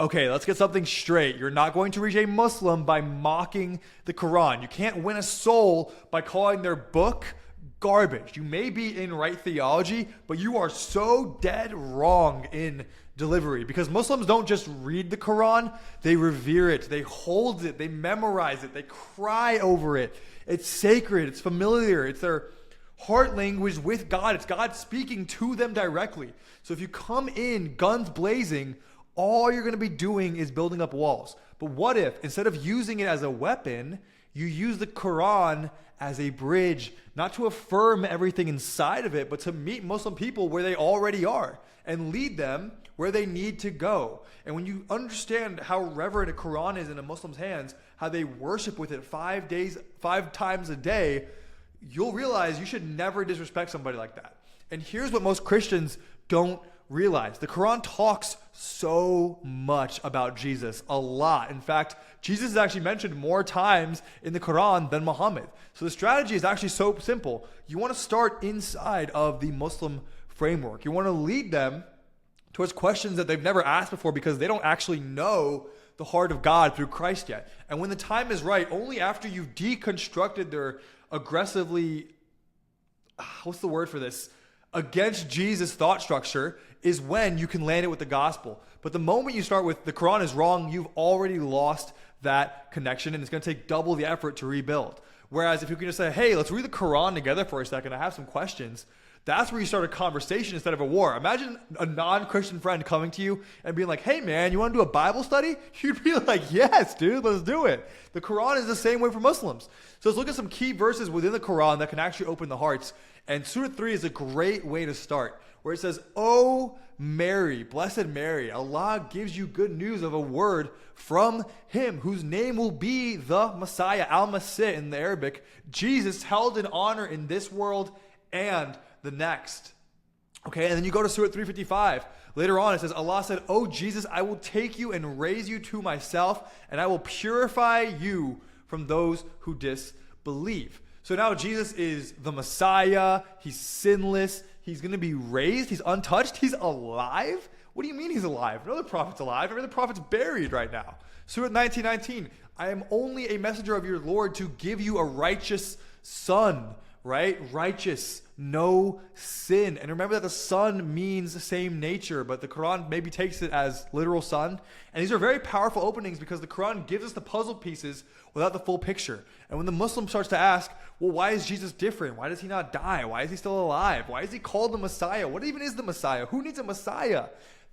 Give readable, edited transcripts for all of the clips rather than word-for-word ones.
Okay, let's get something straight. You're not going to reach a Muslim by mocking the Quran. You can't win a soul by calling their book garbage. You may be in right theology, but you are so dead wrong in delivery, because Muslims don't just read the Quran, they revere it, they hold it, they memorize it, they cry over it. It's sacred, it's familiar, it's their heart language with God. It's God speaking to them directly. So if you come in guns blazing, all you're going to be doing is building up walls. But what if, instead of using it as a weapon, you use the Quran as a bridge, not to affirm everything inside of it, but to meet Muslim people where they already are and lead them where they need to go. And when you understand how reverent a Quran is in a Muslim's hands, how they worship with it 5 times a day, you'll realize you should never disrespect somebody like that. And here's what most Christians don't realize. The Quran talks so much about Jesus, a lot. In fact, Jesus is actually mentioned more times in the Quran than Muhammad. So the strategy is actually so simple. You want to start inside of the Muslim framework. You want to lead them towards questions that they've never asked before, because they don't actually know the heart of God through Christ yet. And when the time is right, only after you've deconstructed their aggressively, what's the word for this, against Jesus thought structure, is when you can land it with the gospel. But the moment you start with the Quran is wrong, you've already lost that connection, and it's going to take double the effort to rebuild. Whereas if you can just say, hey, let's read the Quran together for a second, I have some questions, that's where you start a conversation instead of a war. Imagine a non-Christian friend coming to you and being like, hey man, you want to do a Bible study? You'd be like, yes, dude, let's do it. The Quran is the same way for Muslims. So let's look at some key verses within the Quran that can actually open the hearts. And Surah 3 is a great way to start, where it says, "O Mary, blessed Mary, Allah gives you good news of a word from Him, whose name will be the Messiah," Al-Masih in the Arabic, Jesus, held in honor in this world and the next. Okay, and then you go to Surah 355. Later on, it says, Allah said, "O Jesus, I will take you and raise you to myself, and I will purify you from those who disbelieve." So now Jesus is the Messiah. He's sinless. He's going to be raised. He's untouched. He's alive. What do you mean he's alive? No other prophet's alive. Every other prophet's buried right now. Surah 19:19. I am only a messenger of your Lord to give you a righteous son. Right? Righteous. No sin. And remember that the son means the same nature, but the Quran maybe takes it as literal son. And these are very powerful openings, because the Quran gives us the puzzle pieces without the full picture. And when the Muslim starts to ask, well, why is Jesus different? Why does he not die? Why is he still alive? Why is he called the Messiah? What even is the Messiah? Who needs a Messiah?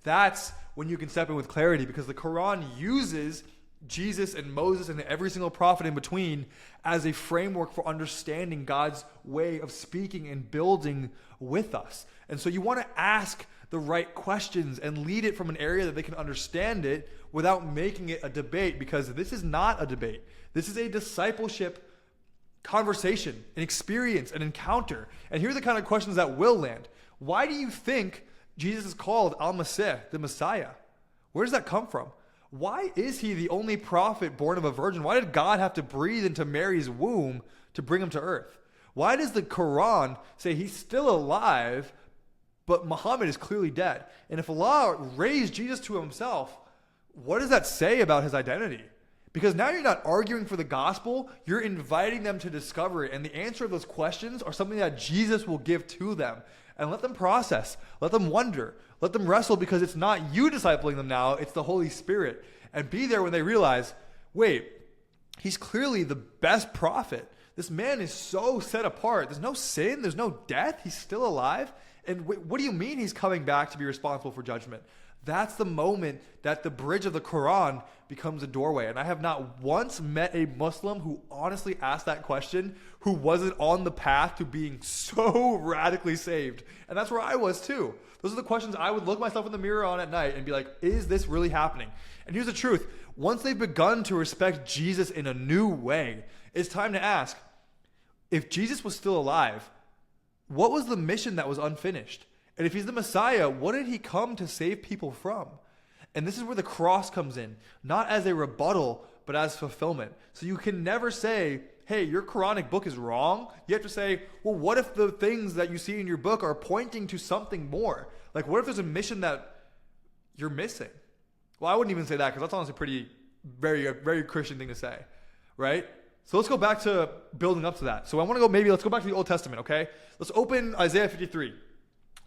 That's when you can step in with clarity, because the Quran uses Jesus and Moses and every single prophet in between as a framework for understanding God's way of speaking and building with us. And so you want to ask the right questions and lead it from an area that they can understand it without making it a debate, because this is not a debate. This is a discipleship conversation, an experience, an encounter. And here are the kind of questions that will land. Why do you think Jesus is called Al-Masih, the Messiah? Where does that come from? Why is he the only prophet born of a virgin? Why did God have to breathe into Mary's womb to bring him to earth? Why does the Quran say he's still alive, but Muhammad is clearly dead? And if Allah raised Jesus to himself, what does that say about his identity? Because now you're not arguing for the gospel, you're inviting them to discover it. And the answer of those questions are something that Jesus will give to them. And let them process, let them wonder, let them wrestle, because it's not you discipling them now, it's the Holy Spirit. And be there when they realize, wait, he's clearly the best prophet. This man is so set apart. There's no sin, there's no death, he's still alive. And what do you mean he's coming back to be responsible for judgment? That's the moment that the bridge of the Quran becomes a doorway. And I have not once met a Muslim who honestly asked that question who wasn't on the path to being so radically saved. And that's where I was too. Those are the questions I would look myself in the mirror on at night and be like, is this really happening? And here's the truth. Once they've begun to respect Jesus in a new way, it's time to ask, if Jesus was still alive, what was the mission that was unfinished? And if he's the Messiah, what did he come to save people from? And this is where the cross comes in, not as a rebuttal, but as fulfillment. So you can never say, hey, your Quranic book is wrong. You have to say, well, what if the things that you see in your book are pointing to something more? Like, what if there's a mission that you're missing? Well, I wouldn't even say that because that's honestly very, very Christian thing to say, right? So let's go back to building up to that. So I want to let's go back to the Old Testament, okay? Let's open Isaiah 53.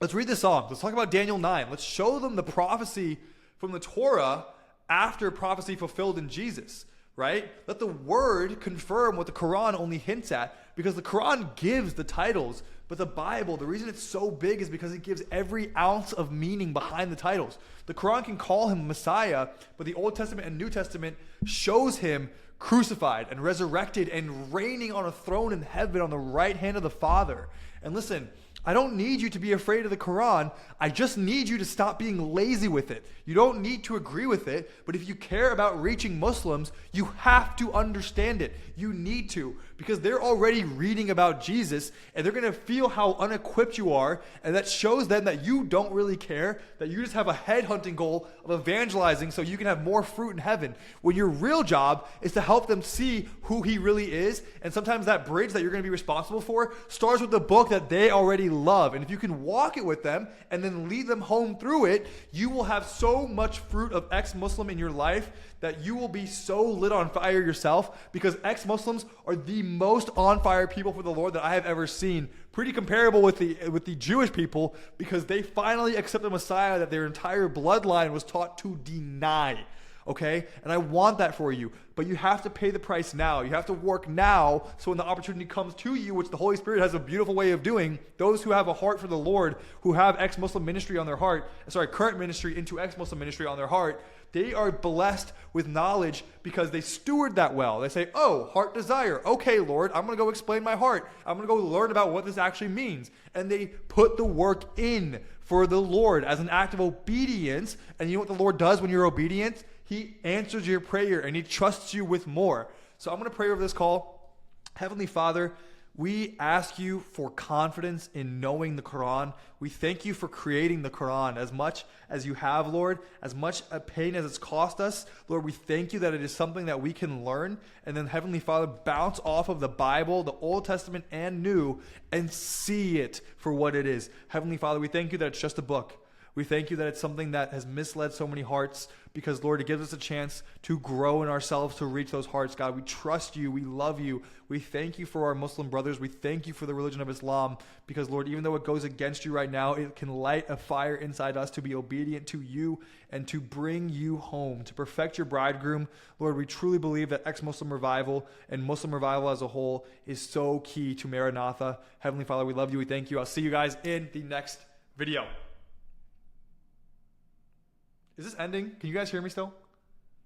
Let's read the Psalms. Let's talk about Daniel 9. Let's show them the prophecy from the Torah after prophecy fulfilled in Jesus, right? Let the word confirm what the Quran only hints at, because the Quran gives the titles, but the Bible, the reason it's so big is because it gives every ounce of meaning behind the titles. The Quran can call him Messiah, but the Old Testament and New Testament shows him crucified and resurrected and reigning on a throne in heaven on the right hand of the Father. And listen, I don't need you to be afraid of the Quran. I just need you to stop being lazy with it. You don't need to agree with it, but if you care about reaching Muslims, you have to understand it. You need to, because they're already reading about Jesus, and they're going to feel how unequipped you are, and that shows them that you don't really care, that you just have a headhunting goal of evangelizing so you can have more fruit in heaven, when your real job is to help them see who he really is. And sometimes that bridge that you're going to be responsible for starts with the book that they already love. And if you can walk it with them and then lead them home through it, you will have so much fruit of ex-Muslim in your life that you will be so lit on fire yourself, because ex-Muslims are the most on fire people for the Lord that I have ever seen. Pretty comparable with the Jewish people, because they finally accept the Messiah that their entire bloodline was taught to deny. Okay? And I want that for you. But you have to pay the price now. You have to work now, so when the opportunity comes to you, which the Holy Spirit has a beautiful way of doing, those who have a heart for the Lord, who have ex-Muslim ministry on their heart, current ministry into ex-Muslim ministry on their heart, they are blessed with knowledge because they steward that well. They say, oh, heart desire. Okay, Lord, I'm going to go explain my heart. I'm going to go learn about what this actually means. And they put the work in for the Lord as an act of obedience. And you know what the Lord does when you're obedient? He answers your prayer and he trusts you with more. So I'm going to pray over this call. Heavenly Father, we ask you for confidence in knowing the Quran. We thank you for creating the Quran as much as you have, Lord, as much a pain as it's cost us. Lord, we thank you that it is something that we can learn and then, Heavenly Father, bounce off of the Bible, the Old Testament and New, and see it for what it is. Heavenly Father, we thank you that it's just a book. We thank you that it's something that has misled so many hearts, because, Lord, it gives us a chance to grow in ourselves to reach those hearts. God, we trust you. We love you. We thank you for our Muslim brothers. We thank you for the religion of Islam, because, Lord, even though it goes against you right now, it can light a fire inside us to be obedient to you and to bring you home, to perfect your bridegroom. Lord, we truly believe that ex-Muslim revival and Muslim revival as a whole is so key to Maranatha. Heavenly Father, we love you. We thank you. I'll see you guys in the next video. Is this ending? Can you guys hear me still?